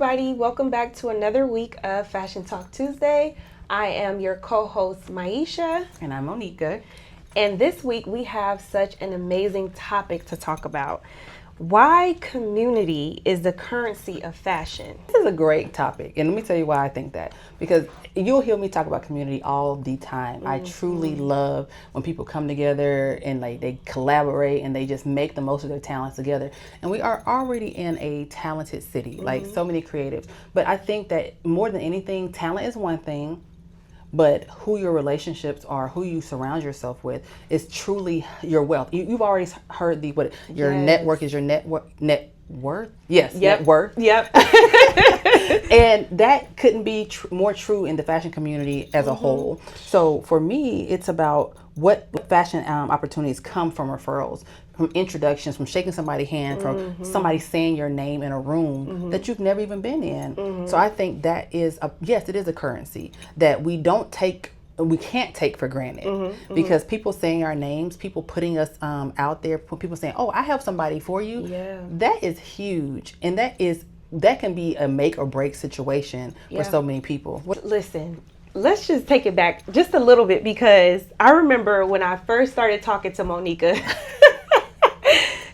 everybody. Welcome back to another week of Fashion Talk Tuesday. I am your co-host, Maisha. And I'm Monica. And this week we have such an amazing topic to talk about. Why community is the currency of fashion. This is a great topic. And let me tell you why I think that. Because you'll hear me talk about community all the time. I truly love when people come together and they collaborate and they just make the most of their talents together. And we are already in a talented city, like so many creatives. But I think that more than anything, talent is one thing. But who your relationships are, who you surround yourself with, is truly your wealth. You've already heard your network is your net worth. Yes, net worth. Yep. And that couldn't be more true in the fashion community as a whole. So for me, it's about what fashion opportunities come from referrals, from introductions, from shaking somebody's hand, from somebody saying your name in a room that you've never even been in. So I think that is it is a currency that we can't take for granted because people saying our names, people putting us out there, people saying, "Oh, I have somebody for you." Yeah. That is huge, and that can be a make or break situation for so many people. Listen, let's just take it back just a little bit because I remember when I first started talking to Monica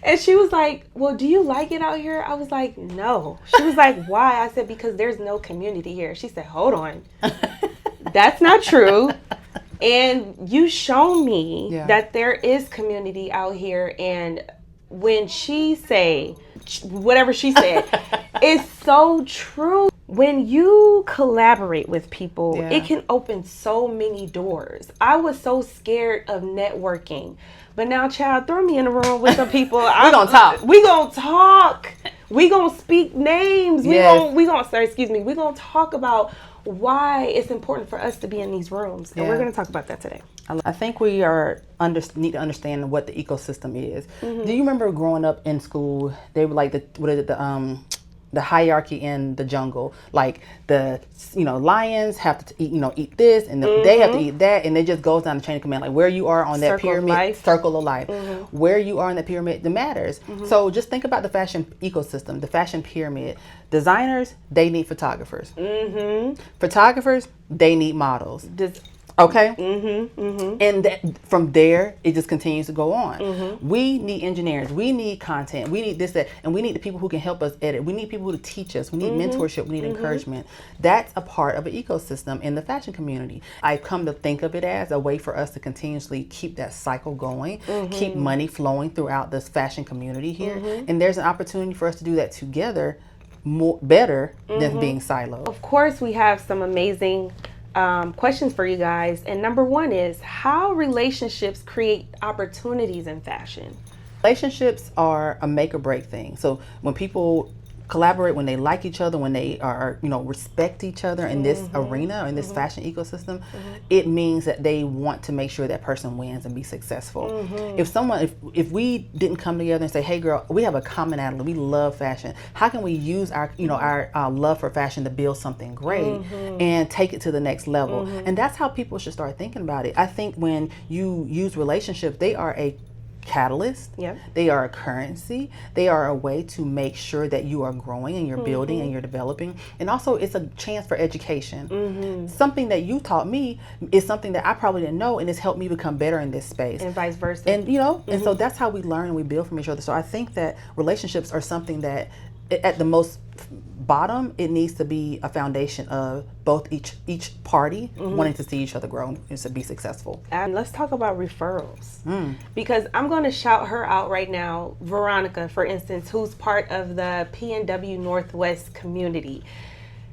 and she was like, "Well, do you like it out here?" I was like, "No." She was like, "Why?" I said, "Because there's no community here." She said, "Hold on. That's not true. And you shown me that there is community out here." And when she say whatever she said, it's so true. When you collaborate with people, it can open so many doors. I was so scared of networking. But now, child, throw me in a room with some people. We're going to talk. We going to talk. We going to speak names. We going to talk about why it's important for us to be in these rooms. And we're going to talk about that today. I think we need to understand what the ecosystem is. Do you remember growing up in school, they were like the hierarchy in the jungle, like the lions have to eat this and they have to eat that, and it just goes down the chain of command, like where you are on that pyramid, circle of life, where you are in that pyramid that matters. So just think about the fashion ecosystem, the fashion pyramid. Designers, they need photographers. Photographers, they need models. Okay? And from there, it just continues to go on. We need engineers. We need content. We need this, that. And we need the people who can help us edit. We need people to teach us. We need mentorship. We need encouragement. That's a part of an ecosystem in the fashion community. I come to think of it as a way for us to continuously keep that cycle going, keep money flowing throughout this fashion community here. And there's an opportunity for us to do that together better than being siloed. Of course, we have some amazing questions for you guys, and number one is how relationships create opportunities in fashion. Relationships are a make or break thing. So when people collaborate, when they like each other, when they are respect each other in this arena, in this fashion ecosystem, it means that they want to make sure that person wins and be successful. If we didn't come together and say, "Hey girl, we have a commonality, we love fashion, how can we use our our love for fashion to build something great and take it to the next level?" And that's how people should start thinking about it. I think when you use relationships, they are a catalyst. They are a currency. They are a way to make sure that you are growing and you're building and you're developing. And also it's a chance for education. Something that you taught me is something that I probably didn't know, and it's helped me become better in this space. And vice versa. And and so that's how we learn and we build from each other. So I think that relationships are something that at the most bottom, it needs to be a foundation of both each party wanting to see each other grow and to be successful. And let's talk about referrals, because I'm going to shout her out right now. Veronica, for instance, who's part of the PNW Northwest community.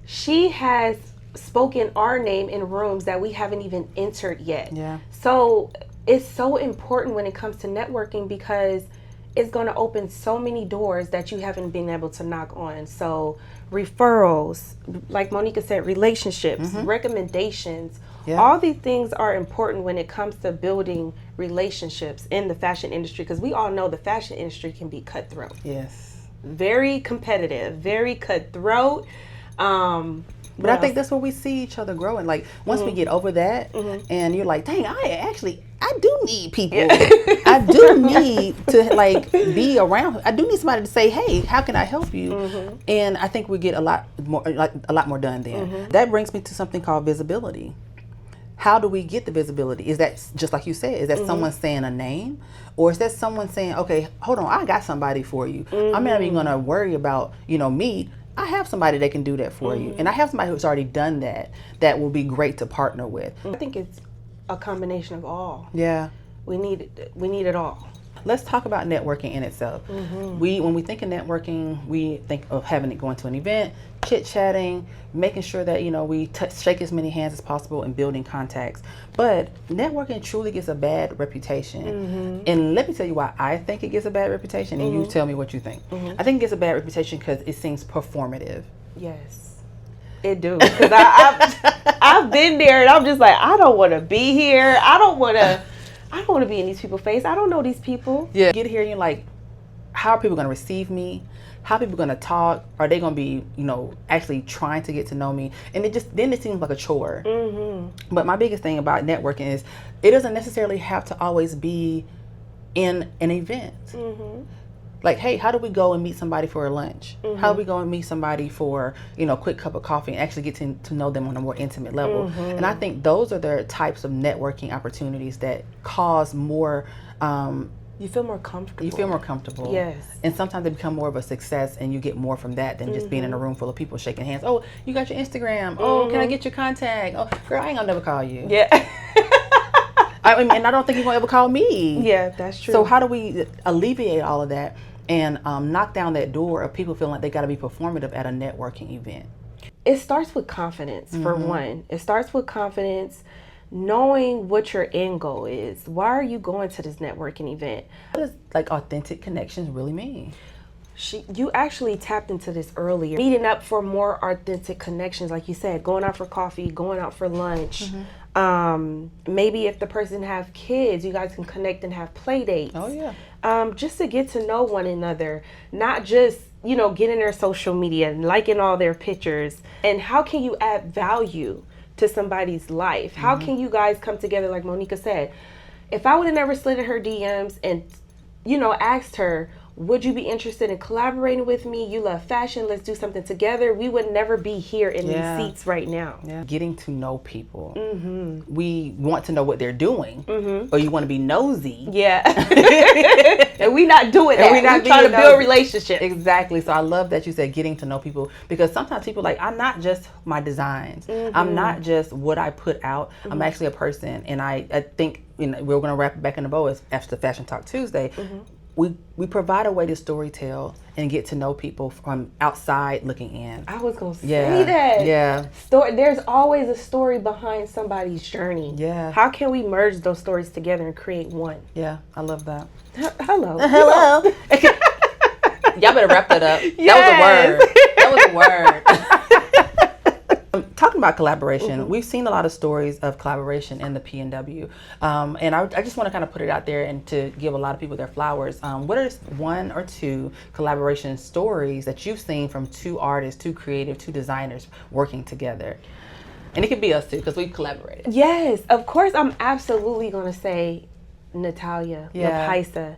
She has spoken our name in rooms that we haven't even entered yet. So it's so important when it comes to networking, because it's going to open so many doors that you haven't been able to knock on. So referrals, like Monica said, relationships, recommendations, all these things are important when it comes to building relationships in the fashion industry, because we all know the fashion industry can be cutthroat. Yes. Very competitive, very cutthroat. But I think that's where we see each other growing. Like once we get over that, and you're like, dang, I do need people. I do need to like be around. I do need somebody to say, hey, how can I help you? And I think we get a lot more done then. That brings me to something called visibility. How do we get the visibility? Is that just like you said? Is that someone saying a name, or is that someone saying, okay, hold on, I got somebody for you. I'm not even gonna worry about me. I have somebody that can do that for you, and I have somebody who's already done that. That will be great to partner with. I think it's a combination of all. Yeah, we need it all. Let's talk about networking in itself. When we think of networking, we think of having it going to an event, chit-chatting, making sure that we shake as many hands as possible and building contacts. But networking truly gets a bad reputation. And let me tell you why I think it gets a bad reputation, and you tell me what you think. I think it gets a bad reputation because it seems performative. Yes, it do. Because I've been there, and I'm just like, I don't want to be here. I don't want to be in these people's face. I don't know these people. Yeah. Get here and you're like, how are people going to receive me? How are people going to talk? Are they going to be, actually trying to get to know me? And then it seems like a chore. But my biggest thing about networking is it doesn't necessarily have to always be in an event. Like, hey, how do we go and meet somebody for a lunch? How do we go and meet somebody for, a quick cup of coffee and actually get to know them on a more intimate level? And I think those are the types of networking opportunities that cause more... you feel more comfortable. You feel more comfortable. Yes. And sometimes they become more of a success, and you get more from that than just being in a room full of people shaking hands. Oh, you got your Instagram. Oh, can I get your contact? Oh, girl, I ain't gonna never call you. Yeah. And I don't think you're gonna ever call me. Yeah, that's true. So how do we alleviate all of that and knock down that door of people feeling like they got to be performative at a networking event? It starts with confidence, for one. It starts with confidence, knowing what your end goal is. Why are you going to this networking event? What does authentic connections really mean? You actually tapped into this earlier. Meeting up for more authentic connections, like you said, going out for coffee, going out for lunch. Maybe if the person have kids, you guys can connect and have play dates. Oh yeah. Just to get to know one another, not just getting their social media and liking all their pictures. And how can you add value to somebody's life? How can you guys come together, like Monica said? If I would have never slid in her DMs and asked her, would you be interested in collaborating with me? You love fashion. Let's do something together. We would never be here in these seats right now. Yeah. Getting to know people. We want to know what they're doing, or you want to be nosy. Yeah. And we not doing that. We're trying to build relationships. Exactly. So I love that you said getting to know people, because sometimes people I'm not just my designs. I'm not just what I put out. I'm actually a person. And I think we're going to wrap it back in the bow after Fashion Talk Tuesday. We provide a way to storytell and get to know people from outside looking in. I was going to say that. Yeah. There's always a story behind somebody's journey. Yeah. How can we merge those stories together and create one? Yeah, I love that. Hello. Hello. Y'all better wrap that up. Yes. That was a word. Talking about collaboration, we've seen a lot of stories of collaboration in the PNW. And I just want to kind of put it out there and to give a lot of people their flowers. What are one or two collaboration stories that you've seen from two artists, two creative, two designers working together? And it could be us too, because we've collaborated. Yes, of course. I'm absolutely going to say Natalia Lapaisa.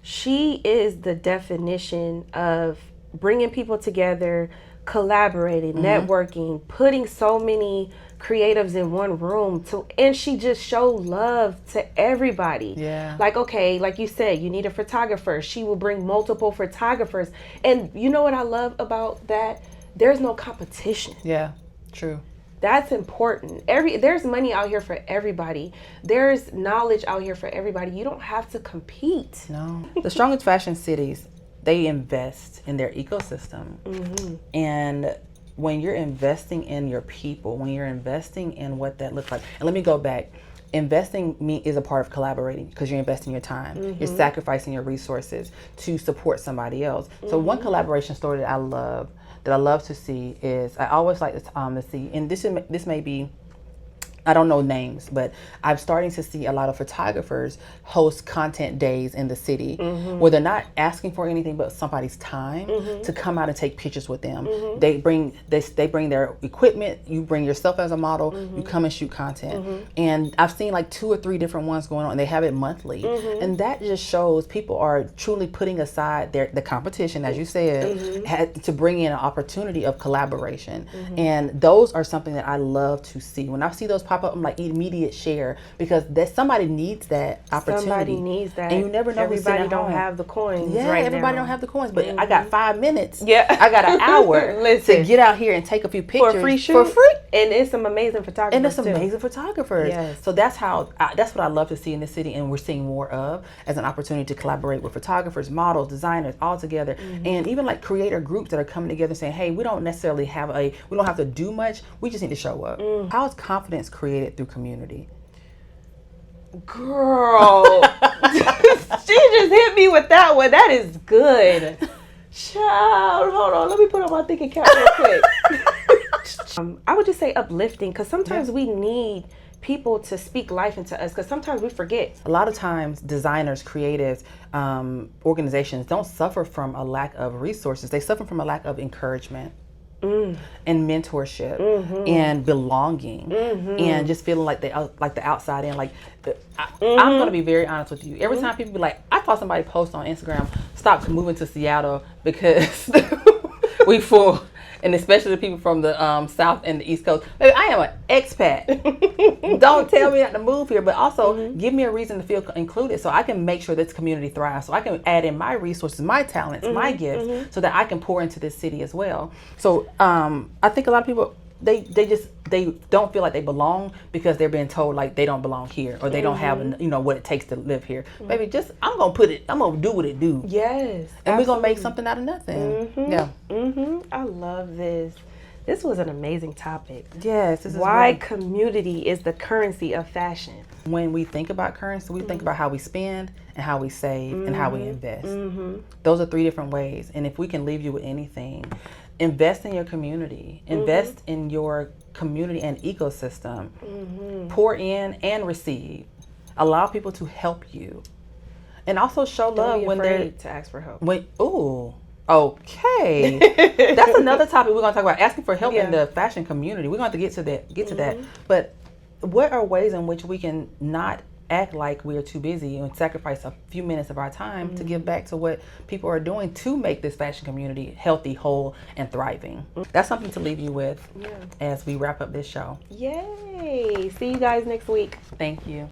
She is the definition of bringing people together, collaborating, networking, putting so many creatives in one room and she just showed love to everybody. Yeah. Like you said, you need a photographer. She will bring multiple photographers. And you know what I love about that? There's no competition. Yeah, true. That's important. There's money out here for everybody. There's knowledge out here for everybody. You don't have to compete. No. The strongest fashion cities, they invest in their ecosystem. And when you're investing in your people, when you're investing in what that looks like, and let me go back, investing is a part of collaborating, because you're investing your time, you're sacrificing your resources to support somebody else. So one collaboration story that I love to see is, I always like to see, and this may be I don't know names, but I'm starting to see a lot of photographers host content days in the city where they're not asking for anything but somebody's time to come out and take pictures with them. They bring their equipment, you bring yourself as a model, you come and shoot content. And I've seen like 2 or 3 different ones going on, and they have it monthly. And that just shows people are truly putting aside the competition, as you said, to bring in an opportunity of collaboration. And those are something that I love to see. When I see those pop up, I'm like, immediate share, because somebody needs that opportunity. Somebody needs that. And you never know who's sitting Everybody at don't home. have the coins. Yeah, right everybody now. don't have the coins, but I got 5 minutes. Yeah. I got an hour Listen. to get out here and take a few pictures For a free shoot. for free. And it's some amazing photographers. And it's too. amazing photographers. Yes. So that's what I love to see in the city, and we're seeing more of, as an opportunity to collaborate with photographers, models, designers, all together, and even like creator groups that are coming together saying, hey, we don't necessarily we don't have to do much. We just need to show up. How is confidence created through community? Girl, she just hit me with that one. That is good. Child, hold on. Let me put on my thinking cap real quick. I would just say uplifting, because sometimes we need people to speak life into us, because sometimes we forget. A lot of times designers, creatives, organizations don't suffer from a lack of resources. They suffer from a lack of encouragement. And mentorship and belonging and just feeling like the outside in. Like, I'm going to be very honest with you. Every time people be like, I saw somebody post on Instagram, stop moving to Seattle because we full. And especially the people from the South and the East Coast. Baby, I am an expat. Don't tell me not to move here, but also give me a reason to feel included, so I can make sure this community thrives, so I can add in my resources, my talents, my gifts, so that I can pour into this city as well. So I think a lot of people, they don't feel like they belong because they're being told like they don't belong here, or they don't have what it takes to live here. Baby, I'm gonna do what it do. Yes. And we're gonna make something out of nothing. Yeah. I love this. This was an amazing topic. Yes. This is Why really, community is the currency of fashion. when we think about currency, we think about how we spend and how we save and how we invest. Those are 3 different ways. And if we can leave you with anything, invest in your community, invest in your community and ecosystem, pour in and receive, allow people to help you, and also show love when they're to ask for help. Okay. That's another topic we're going to talk about, asking for help in the fashion community. We're going to get to that. But what are ways in which we can not act like we are too busy and sacrifice a few minutes of our time to give back to what people are doing to make this fashion community healthy, whole, and thriving? That's something to leave you with as we wrap up this show. Yay. See you guys next week. Thank you.